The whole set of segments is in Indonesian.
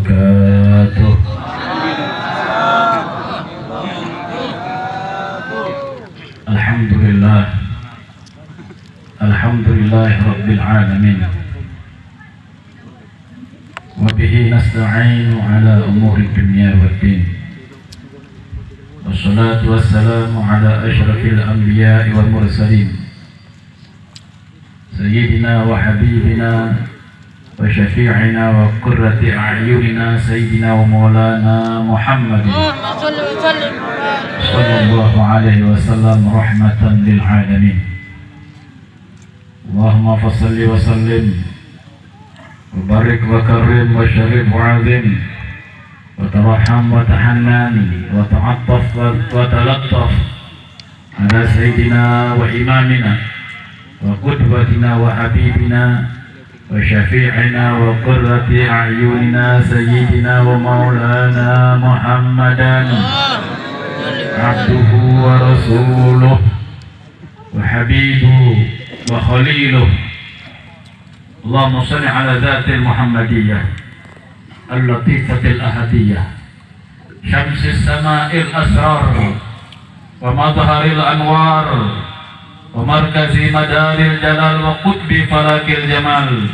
wabarakatuh. Alhamdulillah, alhamdulillah rabbil alamin. Wa bihi nasta'inu ala umuri dunya waddin. Wassalatu wassalamu ala asyrafil anbiya'i wal mursalin, sayyidina wa habibina wa syafi'ina wa qurrati a'yunina sayyidina wa maulana Muhammadin sallallahu alaihi wasallam rahmatan lil alamin. Allahumma fassalli wa sallim wa barik wa karim wa syarif wa azim wa taraham wa tahannani wa ta'attaf wa talattaf ala sayyidina wa imamina wa qudwatina wa habibina wa syafi'ina wa qurrati a'yunina sayyidina wa maulana Muhammadan abduhu wa rasuluh wa habibuhu wa khaliluh. Allahumma salli ala dhatil muhammadiyah al-latifatil ahadiyah syamsis sama'il asrar wa madharil anwar wa markazi madaril jalal wa qutbi falakil jamal.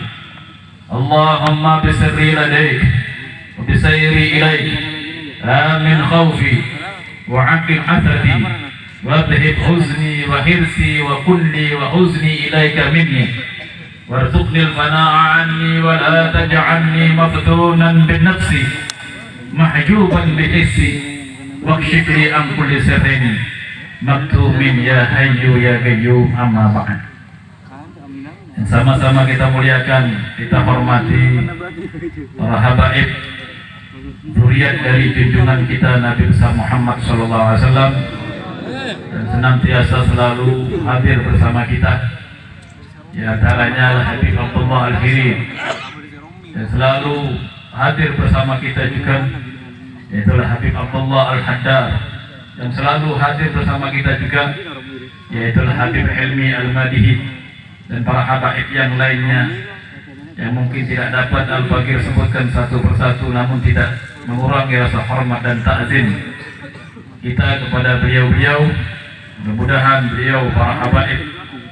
Allahumma bisirri ladayk wa bisayri ilayk amin khawfi wa aqil athati wa adhib huzni wa hirsi wa kulli wa huzni ilayka minni warzuqni al-fana'a anni wa la taj'alni maftunan bin nafsi mahjuban bi hissi wakshif li an kulli sirrin maktumin ya hayyu ya qayyum. Amma ba'd. Sama-sama kita muliakan, kita hormati para habaib zuriat dari junjungan kita Nabi besar Muhammad sallallahu alaihi wasallam, dan senantiasa selalu hadir bersama kita. Di antaranya Habib Abdullah Al-Hirim, dan selalu hadir bersama kita juga yaitu Habib Abdullah Al-Haddar, dan selalu hadir bersama kita juga yaitu Habib Hilmi Al-Madihi, dan para habaib yang lainnya yang mungkin tidak dapat Al-Fakir sebutkan satu persatu, namun tidak mengurangi rasa hormat dan takzim kita kepada beliau-beliau. Mudah-mudahan beliau para habaib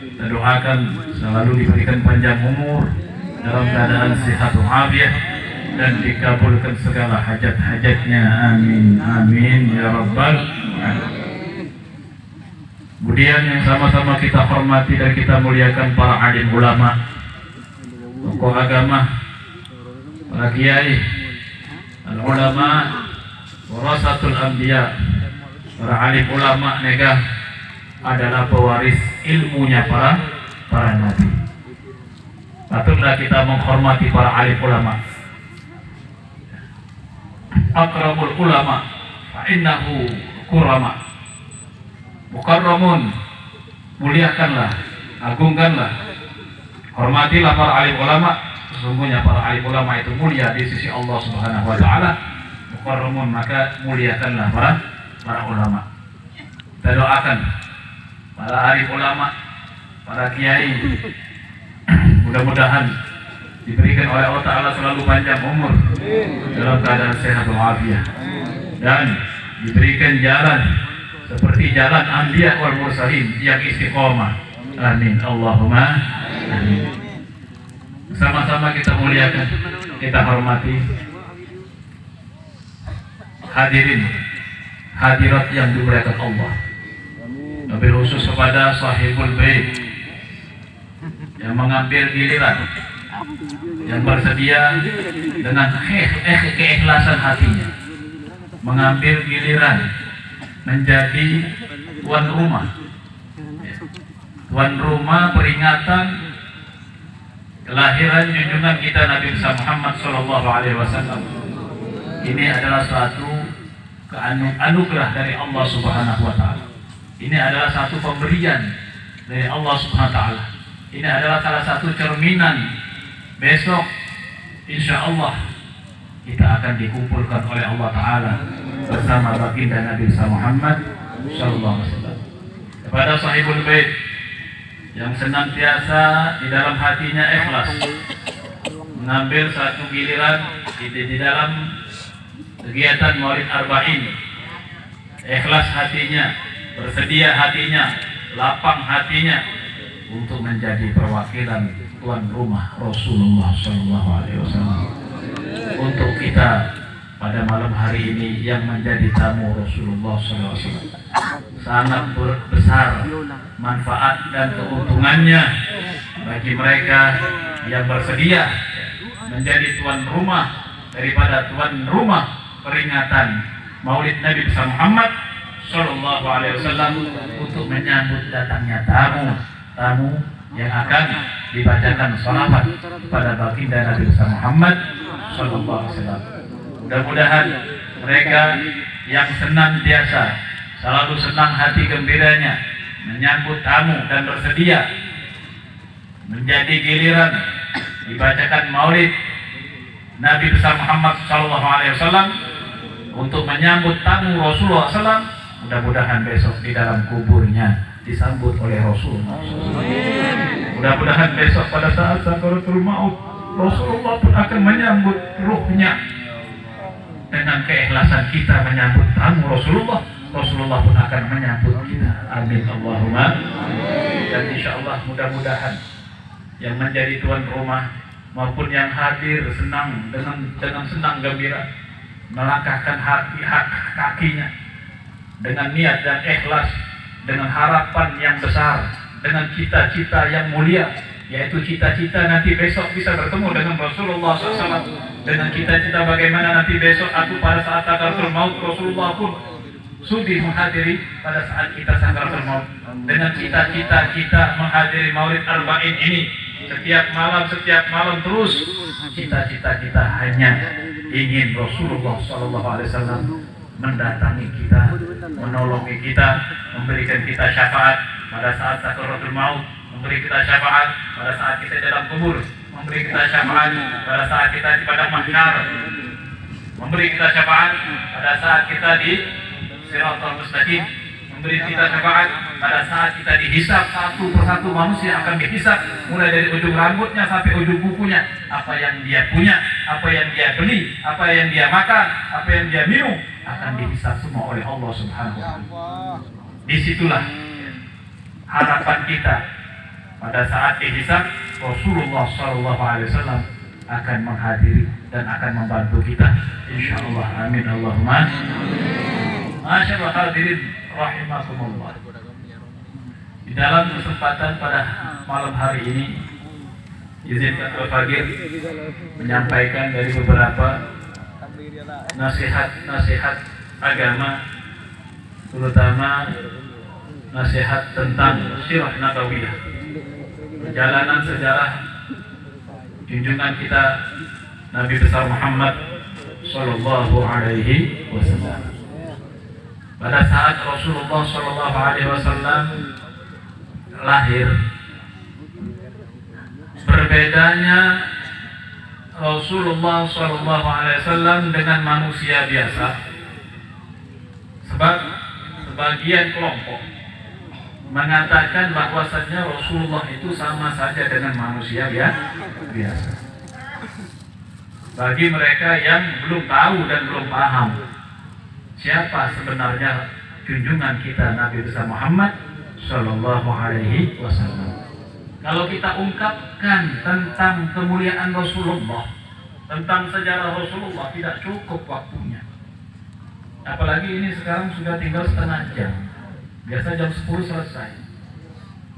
kita doakan selalu diberikan panjang umur dalam keadaan sehat walafiat dan dikabulkan segala hajat-hajatnya, amin amin ya rabbal alamin. Kemudian yang sama-sama kita hormati dan kita muliakan para alim ulama, tokoh agama, para kiai, al-ulama warasatul anbiya. Para alim ulama nega adalah pewaris ilmunya para nabi. Patutlah kita menghormati para alim ulama. Akramul ulama fa innahu kurama. Mukarramun, muliakanlah, agungkanlah, hormatilah para alim ulama. Sesungguhnya para alim ulama itu mulia di sisi Allah Subhanahu wa taala. Mukarramun, maka muliakanlah para ulama. Kita doakan para alim ulama, para kiai, mudah-mudahan diberikan oleh Allah Ta'ala selalu panjang umur dalam keadaan sehat walafiat, dan diberikan jalan seperti jalan anbiya wal mursalin yang istiqomah. Amin Allahumma amin. Sama-sama kita muliakan, kita hormati hadirin hadirat yang dimuliakan Allah, lebih khusus kepada sahibul bait yang mengambil giliran, yang bersedia dengan keikhlasan hatinya mengambil giliran menjadi tuan rumah peringatan kelahiran junjungan kita Nabi Muhammad sallallahu alaihi wasallam. Ini adalah suatu anugerah dari Allah Subhanahu wa taala. Ini adalah satu pemberian dari Allah Subhanahu wa taala. Ini adalah salah satu cerminan besok insyaallah kita akan dikumpulkan oleh Allah Ta'ala bersama baginda Nabi Muhammad sallallahu alaihi wasallam. Kepada sahibul bait yang senantiasa di dalam hatinya ikhlas mengambil satu giliran di dalam kegiatan Maulid Arba'in, ikhlas hatinya, bersedia hatinya, lapang hatinya untuk menjadi perwakilan tuan rumah Rasulullah SAW. Untuk kita pada malam hari ini yang menjadi tamu Rasulullah SAW, sangat besar manfaat dan keuntungannya bagi mereka yang bersedia menjadi tuan rumah daripada tuan rumah peringatan Maulid Nabi besar Muhammad Sallallahu Alaihi Wasallam, untuk menyambut datangnya tamu yang akan dibacakan salawat kepada baginda Nabi besar Muhammad Sallallahu Alaihi Wasallam. Mudah-mudahan mereka yang senantiasa selalu senang hati gembiranya menyambut tamu dan bersedia menjadi giliran dibacakan Maulid Nabi besar Muhammad Sallallahu Alaihi Wasallam untuk menyambut tamu Rasulullah SAW. Mudah-mudahan besok di dalam kuburnya disambut oleh Rasulullah. Mudah-mudahan besok pada saat sakaratul maut Rasulullah pun akan menyambut ruhnya. Dengan keikhlasan kita menyambut tamu Rasulullah, Rasulullah pun akan menyambut kita. Amin Allahumma. Dan insya Allah mudah-mudahan yang menjadi tuan rumah maupun yang hadir senang dengan senang gembira melangkahkan kakinya dengan niat dan ikhlas, dengan harapan yang besar, dengan cita-cita yang mulia, yaitu cita-cita nanti besok bisa bertemu dengan Rasulullah SAW, dengan cita-cita bagaimana nanti besok aku pada saat sakaratul maut Rasulullah pun sudi menghadiri pada saat kita sakaratul maut, dengan cita-cita kita menghadiri Maulid Arba'in ini setiap malam terus. Cita-cita kita hanya ingin Rasulullah SAW mendatangi kita, menolongi kita, memberikan kita syafaat pada saat sakaratul maut, memberi kita syafaat pada saat kita dalam kubur, memberi kita syafaat pada saat kita di padang mahsyar, memberi kita syafaat pada saat kita di Shiratal Mustaqim, memberi kita syafaat pada saat kita dihisab. Satu persatu manusia akan dihisab, mulai dari ujung rambutnya sampai ujung kukunya. Apa yang dia punya, apa yang dia beli, apa yang dia makan, apa yang dia minum, akan dihisab semua oleh Allah Subhanahu wa Ta'ala. Disitulah harapan kita pada saat dihisab, Rasulullah SAW akan menghadiri dan akan membantu kita, insya Allah. Amin Allahumma. Masyaallah hadirin rahimakumullah. Di dalam kesempatan pada malam hari ini, izinkan Al-Fagir menyampaikan dari beberapa nasihat-nasihat agama, terutama nasihat tentang sirah nabawiyah, perjalanan sejarah junjungan kita Nabi besar Muhammad Sallallahu Alaihi Wasallam. Pada saat Rasulullah Sallallahu Alaihi Wasallam lahir, berbedanya Rasulullah Sallallahu Alaihi Wasallam dengan manusia biasa, sebab sebagian kelompok mengatakan bahwasannya Rasulullah itu sama saja dengan manusia biasa. Bagi mereka yang belum tahu dan belum paham siapa sebenarnya junjungan kita Nabi besar Muhammad Sallallahu Alaihi Wasallam, kalau kita ungkapkan tentang kemuliaan Rasulullah, tentang sejarah Rasulullah, tidak cukup waktunya. Apalagi ini sekarang sudah tinggal setengah jam. Biasa jam 10 selesai.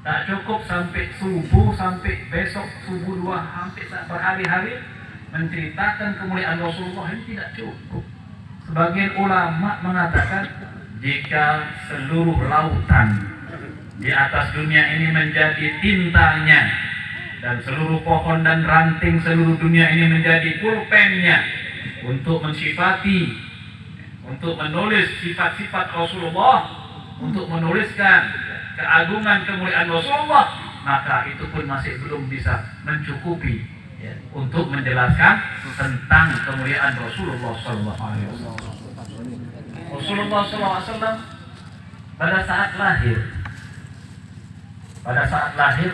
Tak cukup sampai subuh, sampai besok subuh 2, sampai berhari-hari menceritakan kemuliaan Rasulullah, ini tidak cukup. Sebagian ulama mengatakan jika seluruh lautan di atas dunia ini menjadi tintanya, dan seluruh pohon dan ranting seluruh dunia ini menjadi pulpennya untuk mensifati, untuk menulis sifat-sifat Rasulullah, untuk menuliskan keagungan kemuliaan Rasulullah, maka itu pun masih belum bisa mencukupi ya, untuk menjelaskan tentang kemuliaan Rasulullah SAW. Rasulullah SAW pada saat lahir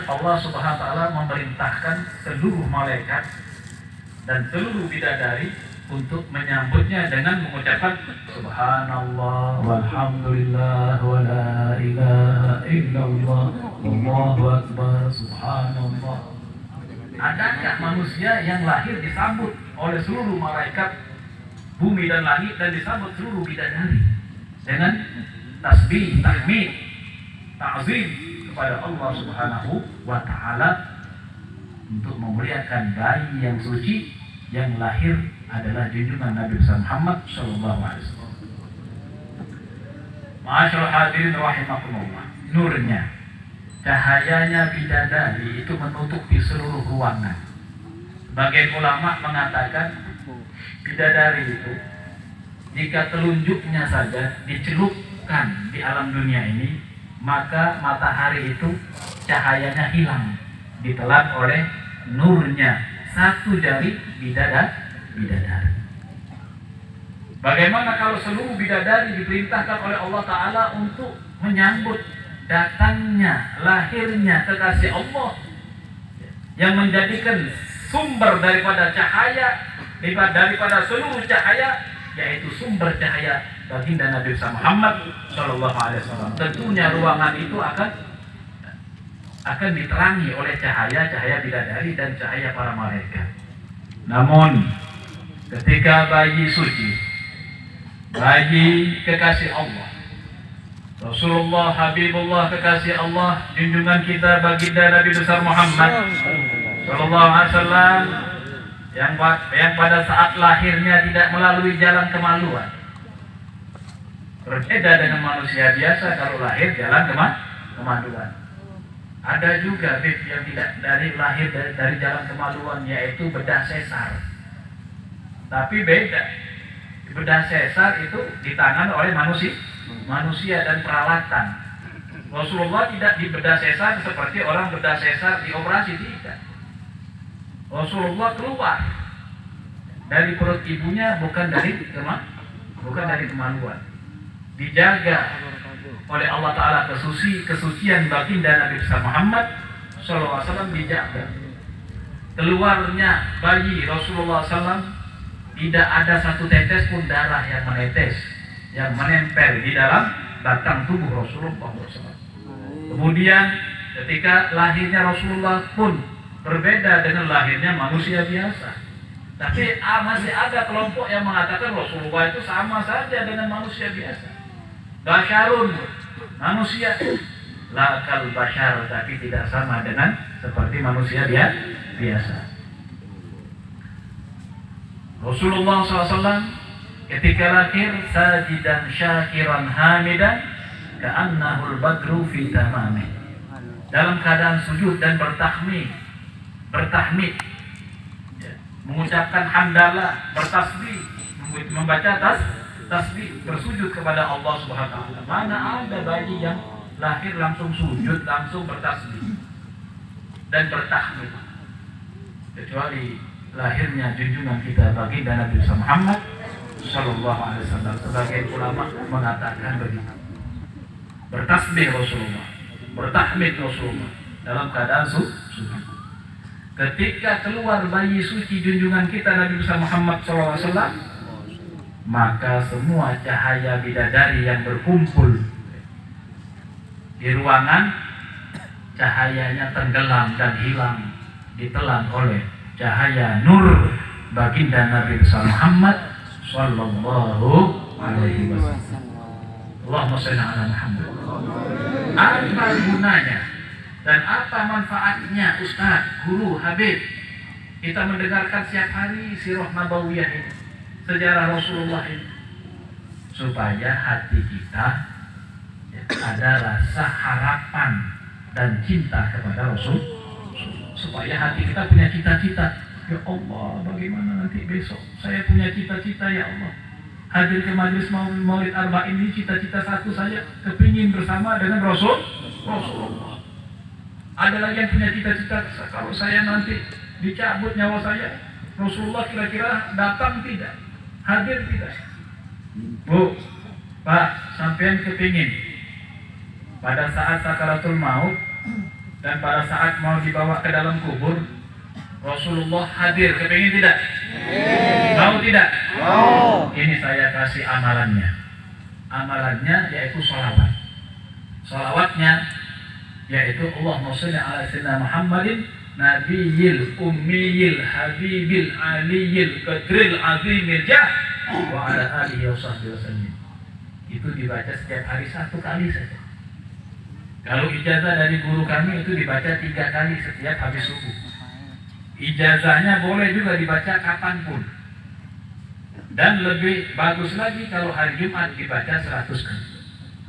Allah Subhanahu wa Ta'ala memerintahkan seluruh malaikat dan seluruh bidadari untuk menyambutnya dengan mengucapkan subhanallah walhamdulillah wa la ilaha illallah wallahu akbar subhanallah. Adakah manusia yang lahir disambut oleh seluruh malaikat bumi dan langit dan disambut seluruh bidadari dengan tasbih, tahmid, ta'zim kepada Allah Subhanahu wa taala untuk memuliakan bayi yang suci yang lahir adalah junjungan Nabi Muhammad sallallahu alaihi wasallam. Ma'asyiral hadirin rahimakumullah. Nurnya, cahayanya bidadari itu menutupi seluruh ruangan. Sebagian ulama mengatakan bidadari itu jika telunjuknya saja dicelupkan di alam dunia ini, maka matahari itu cahayanya hilang, ditelan oleh nurnya satu jari bidadari. Bagaimana kalau seluruh bidadari diperintahkan oleh Allah Ta'ala untuk menyambut datangnya, lahirnya kekasih Allah yang menjadikan sumber daripada cahaya, daripada seluruh cahaya, yaitu sumber cahaya baginda Nabi Muhammad Sallallahu Alaihi Wasallam. Tentunya ruangan itu akan diterangi oleh cahaya bidadari dan cahaya para malaikat. Namun ketika bayi suci, bayi kekasih Allah, Rasulullah Habibullah kekasih Allah, junjungan kita baginda Nabi besar Muhammad Sallallahu Alaihi Wasallam, yang pada saat lahirnya tidak melalui jalan kemaluan. Berbeda dengan manusia biasa, kalau lahir jalan kemaluan. Ada juga yang tidak lahir dari jalan kemaluan, yaitu bedah sesar. Tapi beda. Bedah sesar itu ditangani oleh manusia dan peralatan. Rasulullah tidak dibedah sesar seperti orang bedah sesar di operasi, tidak. Rasulullah keluar dari perut ibunya bukan dari kemaluan. Dijaga oleh Allah Ta'ala kesucian baginda Nabi Muhammad SAW dijaga. Keluarnya bayi Rasulullah SAW tidak ada satu tetes pun darah yang menetes, yang menempel di dalam batang tubuh Rasulullah SAW. Kemudian ketika lahirnya Rasulullah pun berbeda dengan lahirnya manusia biasa. Tapi masih ada kelompok yang mengatakan Rasulullah itu sama saja dengan manusia biasa. Basyarun, manusia, lakal basyar, tapi tidak sama dengan seperti manusia biasa. Rasulullah SAW ketika lahir sajidan syakiran hamidan ka'annahul badru fi tamamih, dalam keadaan sujud dan bertahmid, mengucapkan hamdalah, bertasbih, membaca tasbih, bersujud kepada Allah Subhanahu wa taala. Mana ada bayi yang lahir langsung sujud, langsung bertasbih dan bertahmid, kecuali lahirnya junjungan kita baginda Nabi Muhammad sallallahu alaihi wasallam. Sebagian ulama mengatakan begitu. Bertasbih Rasulullah, bertahmid Rasulullah dalam keadaan sujud. Ketika keluar bayi suci junjungan kita Nabi Muhammad sallallahu alaihi wasallam, maka semua cahaya bidadari yang berkumpul di ruangan, cahayanya tenggelam dan hilang, ditelan oleh cahaya nur baginda Nabi Muhammad sallallahu alaihi wasallam. Allahumma shalli ala Muhammad. Apa gunanya dan apa manfaatnya Ustaz, Guru, Habib kita mendengarkan setiap hari sirah nabawiyah ini, sejarah Rasulullah ini? Supaya hati kita ada rasa harapan dan cinta kepada Rasul, supaya hati kita punya cita-cita. Ya Allah, bagaimana nanti besok saya punya cita-cita, ya Allah, hadir ke majelis Maulid Arba'in ini, cita-cita satu saja, kepingin bersama dengan Rasulullah. Ada lagi yang punya cita-cita, kalau saya nanti dicabut nyawa saya, Rasulullah kira-kira datang tidak, hadir tidak? Bu, Pak, sampean kepingin pada saat sakaratul maut dan pada saat mau dibawa ke dalam kubur Rasulullah hadir, kepingin tidak? Mau tidak? Mau. Ini saya kasih amalannya. Amalannya yaitu sholawat. Sholawatnya yaitu Allahumma sholli ala sayyidina Muhammadin nabiyil ummiyil habibil aliyil qadril azimil jah wa ala alihi wa sahbihi wasallam. Itu dibaca setiap hari 1 kali saja. Kalau ijazah dari guru kami itu dibaca 3 kali setiap habis subuh. Ijazahnya boleh juga dibaca kapanpun. Dan lebih bagus lagi kalau hari Jumat dibaca 100 kali.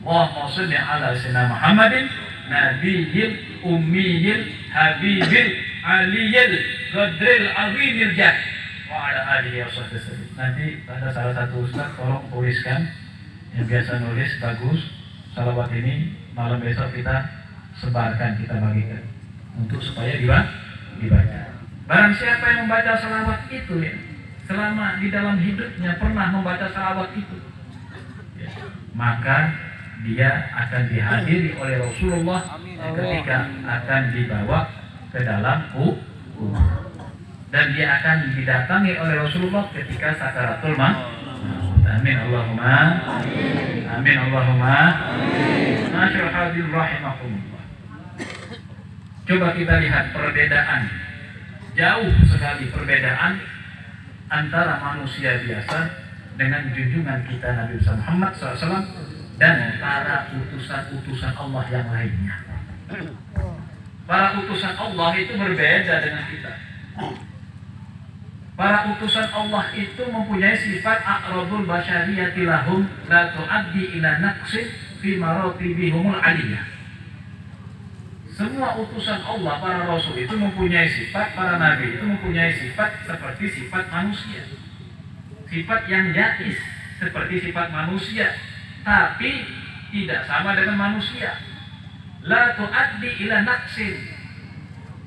Allahumma sholli ala sayyidina Muhammadin nabiyil ummiyil habibil aliyil qadril azimil jah wa ala alihi wa sahbihi wasallam. Nanti ada salah satu ustaz tolong tuliskan, yang biasa nulis bagus salawat ini, malam besok kita sebarkan, kita bagikan untuk supaya dibaca. Barang siapa yang membaca salawat itu ya, selama di dalam hidupnya pernah membaca salawat itu ya, maka dia akan dihadiri oleh Rasulullah ketika akan dibawa ke dalam kubur, dan dia akan didatangi oleh Rasulullah ketika sakaratul maut. Amin Allahumma amin Allahumma Masyaallah hadirin rahimakumullah. Coba kita lihat perbedaan, jauh sekali perbedaan antara manusia biasa dengan junjungan kita Nabi Muhammad SAW dan para utusan-utusan Allah yang lainnya. Para utusan Allah itu berbeda dengan kita. Para utusan Allah itu mempunyai sifat a'radul basyariyati lahum la tu'addi ila naqsin fi maratibihumul aliyah. Semua utusan Allah, para rasul itu mempunyai sifat, para nabi itu mempunyai sifat seperti sifat manusia. Sifat yang jais seperti sifat manusia, tapi tidak sama dengan manusia. La tu'addi ila naqsin.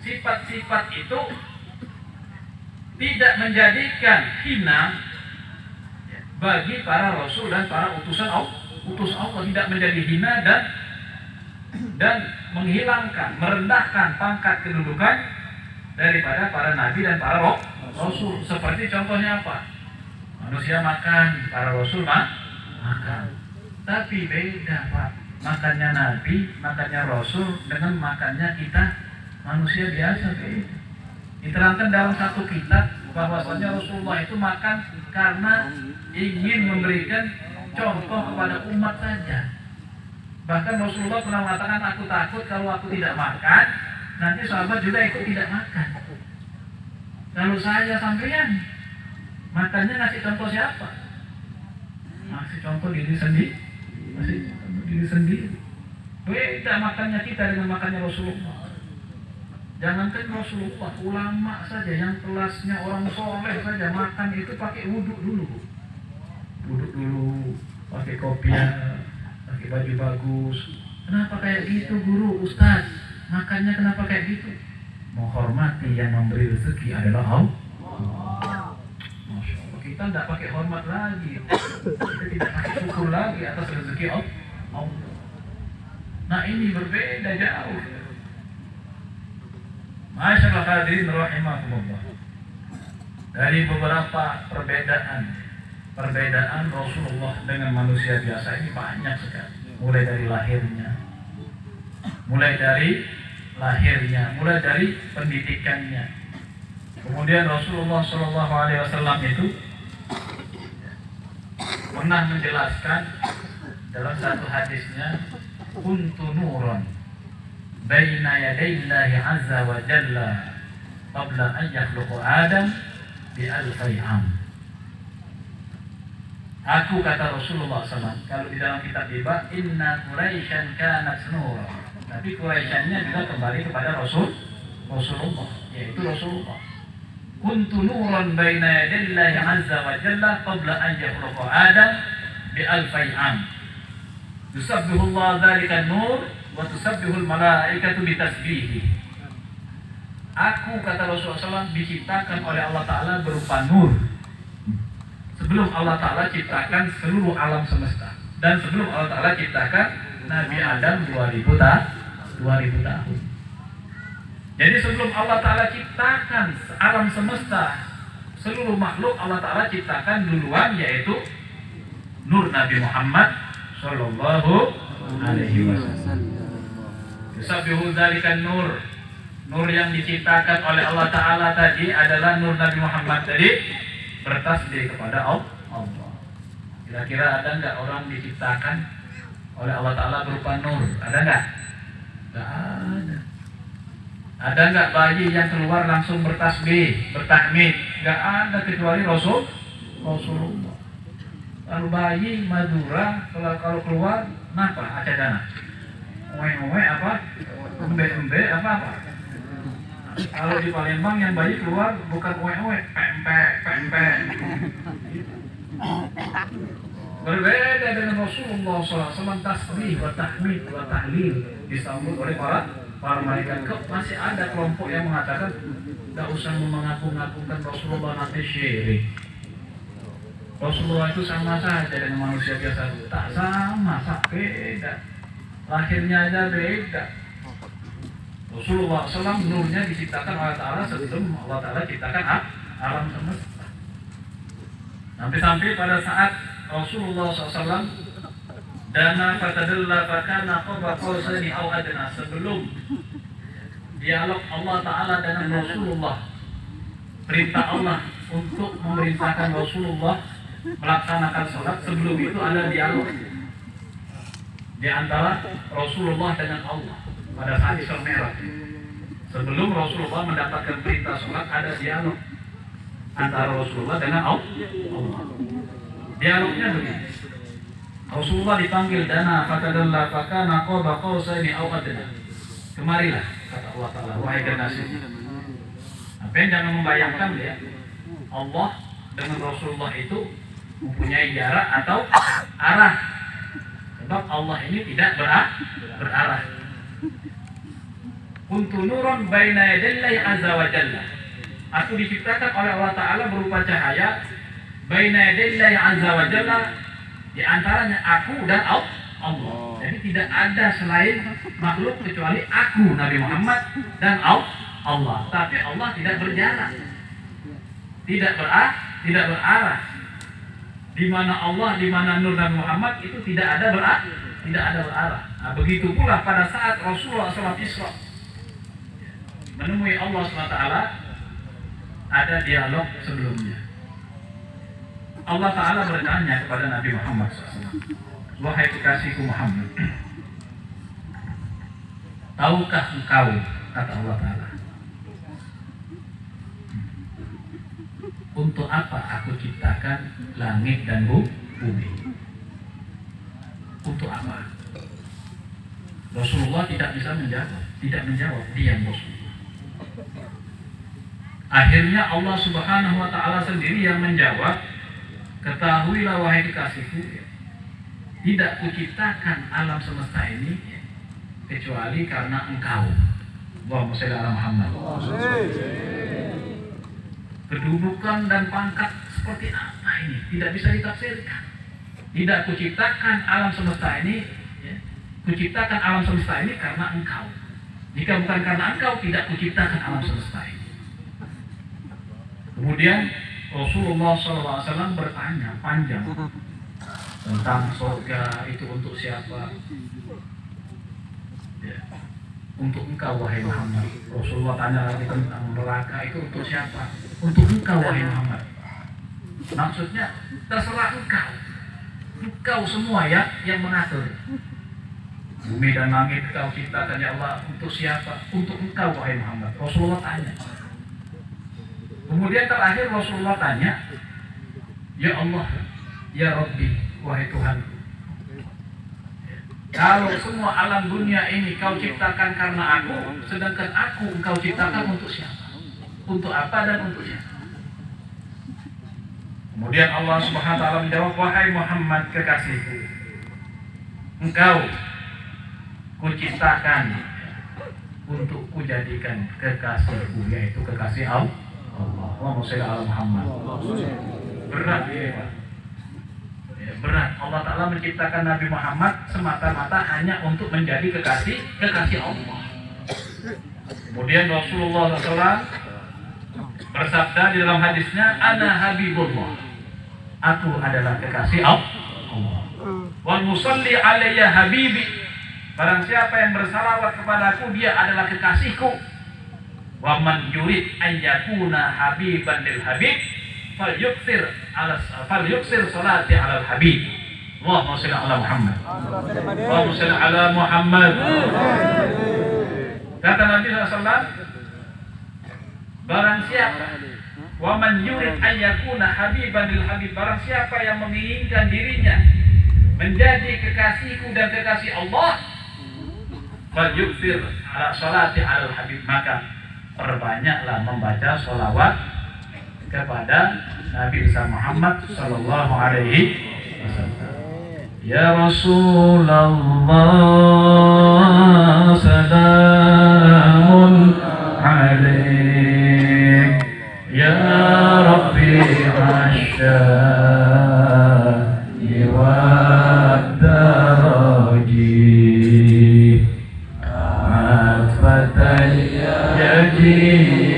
Sifat-sifat itu tidak menjadikan hina bagi para rasul dan para utusan Allah. Utus Allah tidak menjadi hina dan menghilangkan, merendahkan pangkat kedudukan daripada para nabi dan para rasul. Seperti contohnya apa? Manusia makan, para rasul makan. Tapi beda Pak, makannya nabi, makannya rasul dengan makannya kita manusia biasa beda. Diterangkan dalam satu kitab bahwasanya Rasulullah itu makan karena ingin memberikan contoh kepada umat saja. Bahkan Rasulullah pernah mengatakan, aku takut kalau aku tidak makan, nanti sahabat juga ikut tidak makan. Kalau saya sampean makannya ngasih contoh siapa? Ngasih contoh diri sendiri. Ngasih contoh diri sendiri. Beda makannya kita dengan makannya Rasulullah. Jangankan Rasulullah, ulama saja yang kelasnya orang soleh saja makan itu pakai wudhu dulu. Wudhu dulu, pakai kopiah, pakai baju bagus. Kenapa kayak gitu guru, ustaz? Makannya kenapa kayak gitu? Menghormati yang memberi rezeki adalah Allah. Masya Allah, kita tidak pakai hormat lagi. Kita tidak pakai syukur lagi atas rezeki Allah. Nah ini berbeda jauh. Masyaallah hadirin rahimakumullah. Dari beberapa perbedaan Rasulullah dengan manusia biasa ini banyak sekali. Mulai dari lahirnya, mulai dari pendidikannya. Kemudian Rasulullah SAW itu pernah menjelaskan dalam satu hadisnya, kuntu nuran baina yadayillahi azza wa jalla qabla an yakhluqa Adam bi alfi am. Aku, kata Rasulullah SAW, kalau di dalam kitab Iba, inna Quraisyan kanat nura. Tapi Quraisyannya juga kembali kepada Rasulullah, yaitu Rasulullah. Kuntu nuran baina yadayillahi azza wa jalla qabla an yakhluqa Adam bi alfi am. Yusabbihullah dzalika nur wa tusabbihul malaikatu bitasbihi. Aku, kata Rasulullah SAW, diciptakan oleh Allah Ta'ala berupa nur sebelum Allah Ta'ala ciptakan seluruh alam semesta, dan sebelum Allah Ta'ala ciptakan Nabi Adam 2000 tahun. Jadi sebelum Allah Ta'ala ciptakan alam semesta, seluruh makhluk Allah Ta'ala ciptakan duluan, yaitu nur Nabi Muhammad Sallallahu Alaihi Wasallam. Yusabbihu dzalikan nur. Nur yang diciptakan oleh Allah Ta'ala tadi adalah nur Nabi Muhammad tadi, bertasbih kepada Allah. Kira-kira ada nggak orang diciptakan oleh Allah Ta'ala berupa nur? Ada nggak? Nggak ada. Ada nggak bayi yang keluar langsung bertasbih, bertahmid? Nggak ada, kecuali Rasulullah. Kalau bayi Madura kalau keluar, kenapa? Acadana, oe apa? Embe apa? Kalau di Palembang yang bayi keluar bukan oe pempe. Berbeda dengan Rasulullah SAW, tasbih wa tahmid wa tahlil disambut oleh para malaikat. Masih ada kelompok yang mengatakan tidak usah mengaku-ngakukan Rasulullah, nanti syirik. Rasulullah itu sama saja dengan manusia biasa. Tak sama, tak beda. Lahirnya aja beda. Rasulullah SAW nurnya diciptakan oleh Ta'ala sebelum Allah Ta'ala ciptakan alam semesta. Sampai pada saat Rasulullah SAW dana fatadalla fakana qaba qausaini aw adna, sebelum dialog Allah Ta'ala dengan Rasulullah, perintah Allah untuk memerintahkan Rasulullah melaksanakan sholat, sebelum itu ada dialog di antara Rasulullah dengan Allah. Pada saat Isra Mi'raj, sebelum Rasulullah mendapatkan perintah sholat, ada dialog antara Rasulullah dengan Allah. Dialognya begini. Rasulullah dipanggil, dana fatadalla fakana qaba qausaini aw adna. Kemarilah, kata Allah Ta'ala, wahai generasi. Apa yang jangan membayangkan ya, Allah dengan Rasulullah itu mempunyai jarak atau arah. Sebab Allah ini tidak berarah. Kuntu nurun baina yadallahi azza wa jalla. Aku diciptakan oleh Allah Ta'ala berupa cahaya baina yadallahi azza wa jalla, di antaranya aku dan Allah. Jadi tidak ada selain makhluk kecuali aku Nabi Muhammad dan Allah. Tapi Allah tidak berjarak, tidak berarah. Di mana Allah, di mana nur dan Muhammad itu tidak ada berarah. Nah, begitu pula pada saat Rasulullah SAW Isra menemui Allah SWT, ada dialog sebelumnya. Allah Ta'ala bertanya kepada Nabi Muhammad SAW, wahai kekasihku Muhammad, tahukah engkau, kata Allah Ta'ala, untuk apa aku ciptakan langit dan bumi? Untuk apa? Rasulullah tidak bisa menjawab, diam Rasulullah. Akhirnya Allah Subhanahu wa Ta'ala sendiri yang menjawab, ketahuilah wahai kekasihku, tidak kuciptakan alam semesta ini kecuali karena engkau. Allahumma shalli ala Muhammad. Kedudukan dan pangkat seperti apa ini tidak bisa ditafsirkan. Tidak kuciptakan alam semesta ini, kuciptakan alam semesta ini karena engkau. Jika bukan karena engkau, tidak kuciptakan alam semesta ini. Kemudian Rasulullah SAW bertanya panjang tentang surga itu untuk siapa? Ya, untuk engkau wahai Muhammad. Rasulullah tanya lagi tentang neraka itu untuk siapa? Untuk engkau wahai Muhammad. Maksudnya terserah engkau semua ya yang mengatur. Bumi dan langit kau ciptakan ya Allah, untuk siapa? Untuk engkau wahai Muhammad. Rasulullah tanya. Kemudian terakhir Rasulullah tanya, ya Allah, ya Rabbi, wahai Tuhanku, kalau semua alam dunia ini kau ciptakan karena aku, sedangkan aku engkau ciptakan untuk siapa? Untuk apa dan untuk siapa? Kemudian Allah Subhanahu wa Ta'ala menjawab, wahai Muhammad kekasihku, engkau kuciptakan untuk kujadikan kekasihku, yaitu kekasih Allah. Allahumma shalli ala Muhammad. Berat ya Pak. Berat. Allah Ta'ala menciptakan Nabi Muhammad semata-mata hanya untuk menjadi kekasih Allah. Kemudian Rasulullah SAW bersabda di dalam hadisnya, ana habibullah, aku adalah kekasih Allah. Wal musalli alayya habibi, barang siapa yang bersalawat kepadaku dia adalah kekasihku. Wa man yurid an yakuna habiban lil habib falyuksir salati ala habib. Allahumma shalli ala Muhammad. Allahumma shalli ala Muhammad. Kata Nabi SAW, barang siapa wa man yurid an yakuna habiban lil habib, barang siapa yang menginginkan dirinya menjadi kekasihku dan kekasih Allah, falyukthir ala salati ala habib, maka perbanyaklah membaca sholawat kepada Nabi Muhammad sallallahu alaihi wasallam. Ya Rasulullah salamun alaik ya Rabbi asyai wa daraji afatal yajiratal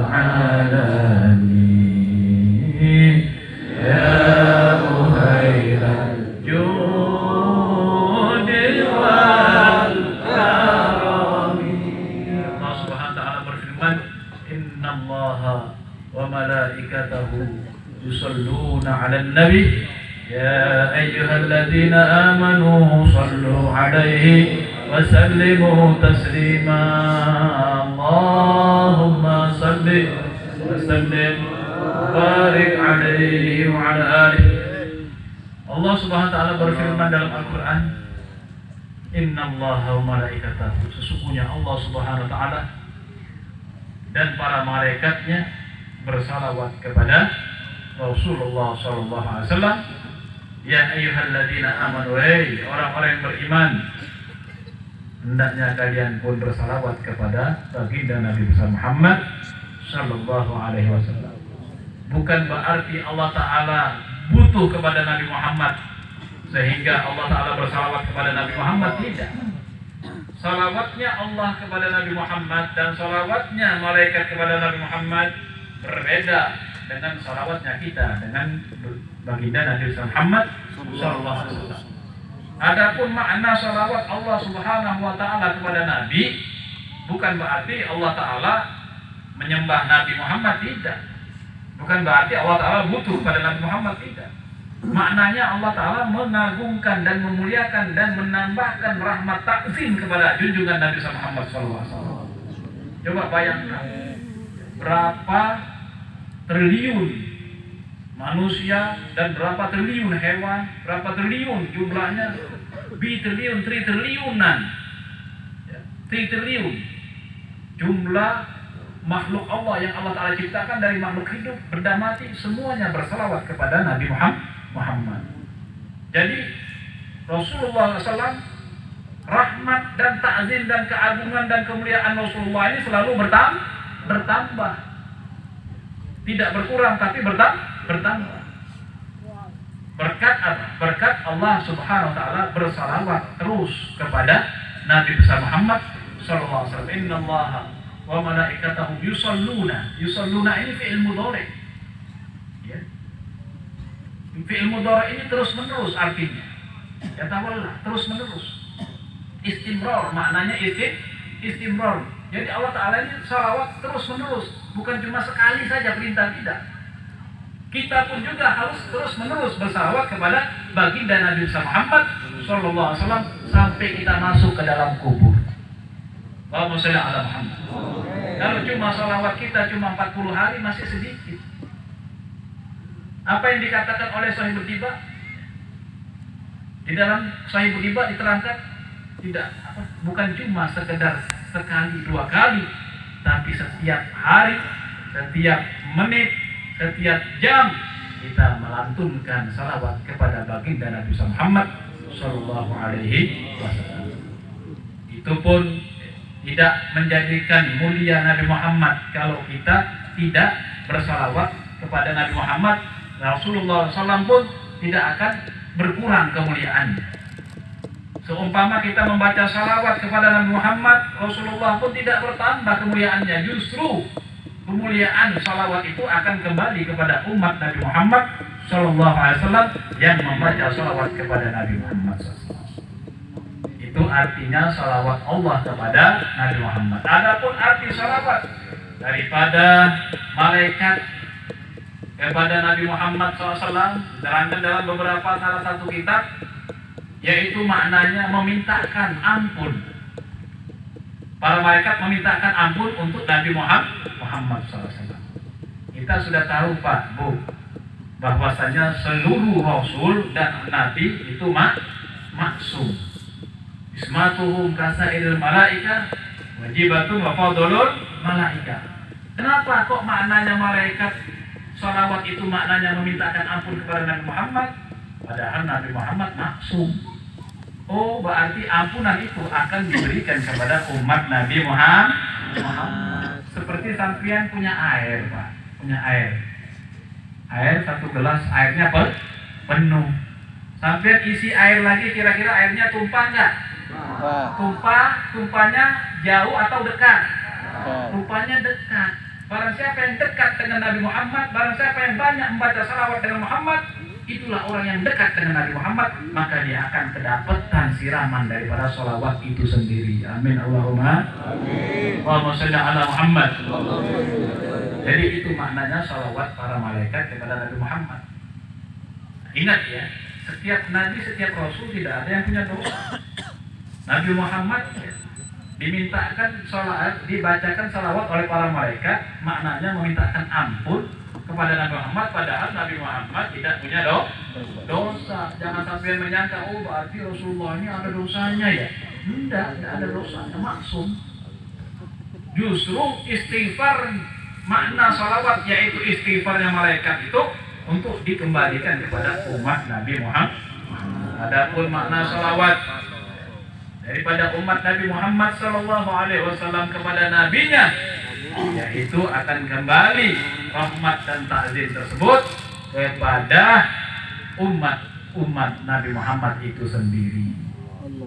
alamin ya يصلون على النبي يا أيها الذين آمنوا صلوا عليه وسلموا تسليما اللهم صل وسلم وبارك عليه وعلى آله. Allah Subhanahu wa taala berfirman dalam Al-Qur'an, innallaha wa malaikatahu, sesungguhnya Allah Subhanahu wa taala dan para malaikatnya bersalawat kepada Rasulullah sallallahu alaihi wasallam. Ya ayyuhalladzina amanu, hey orang-orang yang beriman, hendaknya kalian pun bersalawat kepada baginda Nabi Muhammad sallallahu alaihi wasallam. Bukan berarti Allah taala butuh kepada Nabi Muhammad sehingga Allah taala bersalawat kepada Nabi Muhammad, tidak. Salawatnya Allah kepada Nabi Muhammad dan salawatnya malaikat kepada Nabi Muhammad berbeda dengan salawatnya kita dengan baginda Nabi Muhammad sallallahu alaihi wasallam. Adapun makna salawat Allah Subhanahu wa taala kepada Nabi bukan berarti Allah taala menyembah Nabi Muhammad, tidak. Bukan berarti Allah taala butuh pada Nabi Muhammad, tidak. Maknanya Allah taala mengagungkan dan memuliakan dan menambahkan rahmat takzim kepada junjungan Nabi Muhammad sallallahu alaihi wasallam. Coba bayangkan berapa triliun manusia dan berapa triliun hewan, berapa triliun jumlahnya, triliun, triliunan, triliun jumlah makhluk Allah yang Allah Ta'ala ciptakan dari makhluk hidup, benda mati, semuanya bersalawat kepada Nabi Muhammad. Jadi Rasulullah SAW, rahmat dan ta'zim dan keagungan dan kemuliaan Rasulullah ini selalu bertambah. Tidak berkurang tapi bertambah. Berkat apa? Berkat Allah Subhanahu wa taala bersalawat terus kepada Nabi besar Muhammad sallallahu alaihi wasallam. Innallaha wa malaikatahu yusalluna. Yusalluna ini fi'il mudhari. Ya. Fi'il mudhari ini terus menerus artinya. Ya tawalla, terus menerus. Istimrar maknanya istimrar. Jadi Allah Ta'ala ini salawat terus menerus, bukan cuma sekali saja perintah, tidak. Kita pun juga harus terus menerus bersalawat kepada baginda Nabi Muhammad sallallahu alaihi wasallam sampai kita masuk ke dalam kubur. Allahumma shalli ala Muhammad. Kalau cuma salawat kita cuma 40 hari masih sedikit. Apa yang dikatakan oleh Sahibul Tiba? Di dalam Sahibul Tiba diterangkan tidak, bukan cuma sekedar sekali dua kali, tapi setiap hari, setiap menit, setiap jam kita melantunkan salawat kepada baginda Nabi Muhammad sallallahu alaihi wasallam. Itu pun tidak menjadikan mulia Nabi Muhammad kalau kita tidak bersalawat kepada Nabi Muhammad. Rasulullah SAW pun tidak akan berkurang kemuliaannya. Seumpama kita membaca salawat kepada Nabi Muhammad, Rasulullah pun tidak bertambah kemuliaannya. Justru kemuliaan salawat itu akan kembali kepada umat Nabi Muhammad Sallallahu Alaihi Wasallam yang membaca salawat kepada Nabi Muhammad SAW. Itu artinya salawat Allah kepada Nabi Muhammad. Adapun arti salawat daripada malaikat kepada Nabi Muhammad SAW diterangkan dalam beberapa salah satu kitab, yaitu maknanya memintakan ampun. Para malaikat memintakan ampun untuk Nabi Muhammad SAW. Kita sudah tahu Pak, Bu, bahwasanya seluruh Rasul dan Nabi itu maksum. Ismatuhum kasairil malaika wajibatun wa fadlul malaika. Kenapa kok maknanya malaikat salawat itu maknanya memintakan ampun kepada Nabi Muhammad, padahal Nabi Muhammad maksum? Oh, berarti ampunan itu akan diberikan kepada umat Nabi Muhammad. Seperti sampean punya air, Pak, punya air. Air satu gelas, airnya penuh. Sampean isi air lagi, kira-kira airnya tumpah nggak? Tumpahnya jauh atau dekat? Tumpahnya dekat. Barang siapa yang dekat dengan Nabi Muhammad, barang siapa yang banyak membaca salawat dengan Muhammad, itulah orang yang dekat dengan Nabi Muhammad, maka dia akan kedapatan siraman daripada salawat itu sendiri. Amin Allahumma amin. Allahumma shalli ala Muhammad. Jadi itu maknanya salawat para malaikat kepada Nabi Muhammad. Ingat ya, setiap nabi, setiap rasul tidak ada yang punya dosa. Nabi Muhammad dimintakan salawat, dibacakan salawat oleh para malaikat, maknanya memintakan ampun kepada Nabi Muhammad, padahal Nabi Muhammad tidak punya dosa. Jangan sampai menyangka, oh berarti Rasulullah ini ada dosanya ya. Tidak ada dosanya, maksum. Justru istighfar, makna salawat yaitu istighfarnya malaikat itu untuk dikembalikan kepada umat Nabi Muhammad. Adapun makna salawat daripada umat Nabi Muhammad Sallallahu Alaihi Wasallam kepada nabinya, yaitu akan kembali rahmat dan takzim tersebut kepada umat Nabi Muhammad itu sendiri.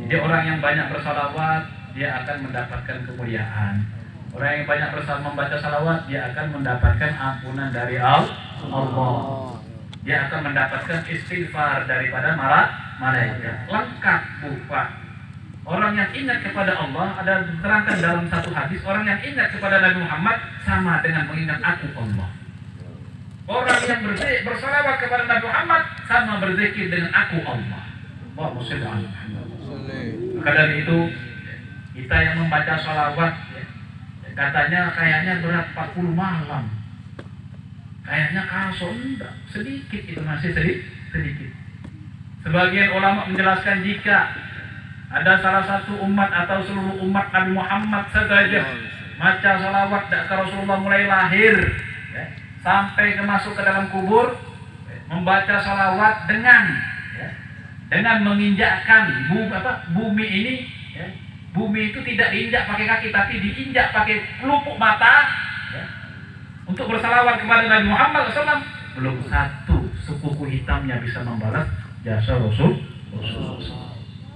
Jadi orang yang banyak bersalawat dia akan mendapatkan kemuliaan. Orang yang banyak membaca salawat dia akan mendapatkan ampunan dari Allah. Dia akan mendapatkan istighfar daripada malaikat. Lengkap Pak. Orang yang ingat kepada Allah, ada diterangkan dalam satu hadis, orang yang ingat kepada Nabi Muhammad sama dengan mengingat aku Allah. Orang yang bersalawat kepada Nabi Muhammad sama berzikir dengan aku Allah. Allahumma shalli ala Muhammad. Maka dari itu kita yang membaca salawat katanya kayaknya berat 40 malam. Kayaknya kasar, enggak, sedikit itu masih sedikit. Sebagian ulama menjelaskan jika ada salah satu umat atau seluruh umat Nabi Muhammad saja baca salawat dari Rasulullah mulai lahir sampai masuk ke dalam kubur, membaca salawat dengan menginjakkan bumi ini. Bumi itu tidak diinjak pakai kaki, tapi diinjak pakai pelupuk mata untuk bersalawat kepada Nabi Muhammad SAW. Belum satu sekuku hitamnya bisa membalas jasa Rasulullah.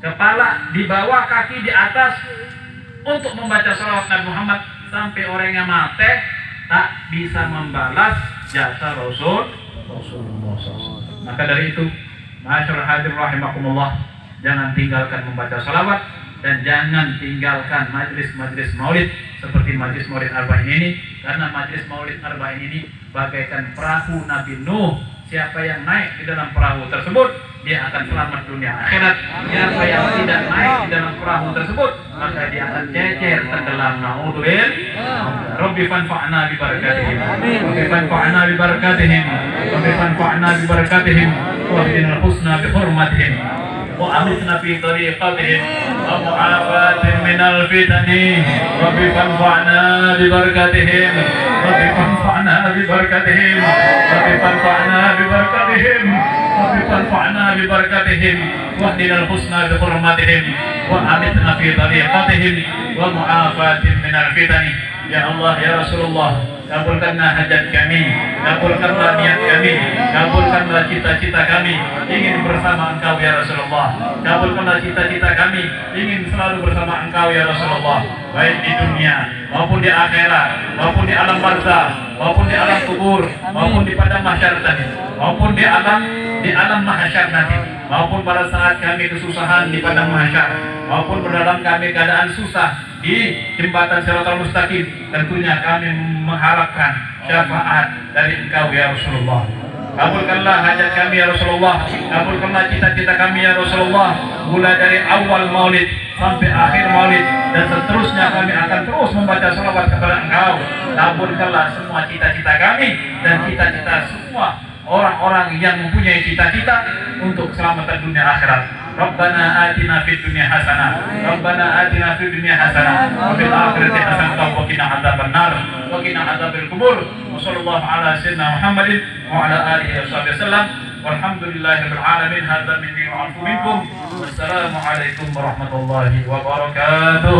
Kepala di bawah, kaki di atas untuk membaca salawat Nabi Muhammad, sampai orangnya mati tak bisa membalas jasa Rasulullah SAW. Maka dari itu, masyaallah hadir rahimakumullah, jangan tinggalkan membaca salawat dan jangan tinggalkan majlis-majlis maulid seperti majlis maulid arba'in ini, karena majlis maulid arba'in ini bagaikan perahu Nabi Nuh. Siapa yang naik di dalam perahu tersebut, dia akan selamat dunia akhirat. Siapa yang tidak naik di dalam perahu tersebut, maka dia akan cecer tenggelam. Na'udzubillah. Rabbi fanfa'na bi barakatihim. Rabbi fanfa'na bi barakatihim. Rabbi fanfa'na bi barakatihim. Wa hdina al-husna bi hurmatihim. Wa amitna fi tariqatihim. Wa mu'afatin minal fitani. Rabbi fanfa'na bi barakatihim. Rabbi fanfa'na bi barakatihim. Rabbi fanfa'na bi barakatihim. Rabbi fanfa'na bi barakatihim. Wa hdina al-husna bi hurmatihim. Wa amitna fi tariqatihim. Wa mu'afatin minal fitani. Ya Allah, ya Rasulullah, kabulkanlah hajat kami, kabulkanlah niat kami, kabulkanlah cita-cita kami ingin bersama Engkau ya Rasulullah, kabulkanlah cita-cita kami ingin selalu bersama Engkau ya Rasulullah, baik di dunia maupun di akhirat, maupun di alam barzah, maupun di alam kubur, maupun di padang mahsyar tadi, maupun di alam mahsyar nanti, maupun pada saat kami kesusahan di padang mahsyar, maupun dalam kami keadaan susah di jembatan Siratal Mustaqim, tentunya kami mengharapkan syafaat dari Engkau ya Rasulullah. Kabulkanlah hajat kami ya Rasulullah, kabulkanlah cita-cita kami ya Rasulullah, mulai dari awal maulid sampai akhir maulid, dan seterusnya kami akan terus membaca salawat kepada Engkau. Kabulkanlah semua cita-cita kami dan cita-cita semua orang-orang yang mempunyai cita-cita untuk keselamatan dunia akhirat. Rabbana atina fid dunya hasanah, Rabbana atina fid dunya hasanah, wa fil akhirati hasanah wa qina adzabannar wa qina adzabil qubur. Wa sallallahu ala sayyidina Muhammadin wa ala alihi wasallam. Walhamdulillahirabbil alamin. Hadza minni wa afu minkum. Wassalamu alaikum warahmatullahi wabarakatuh.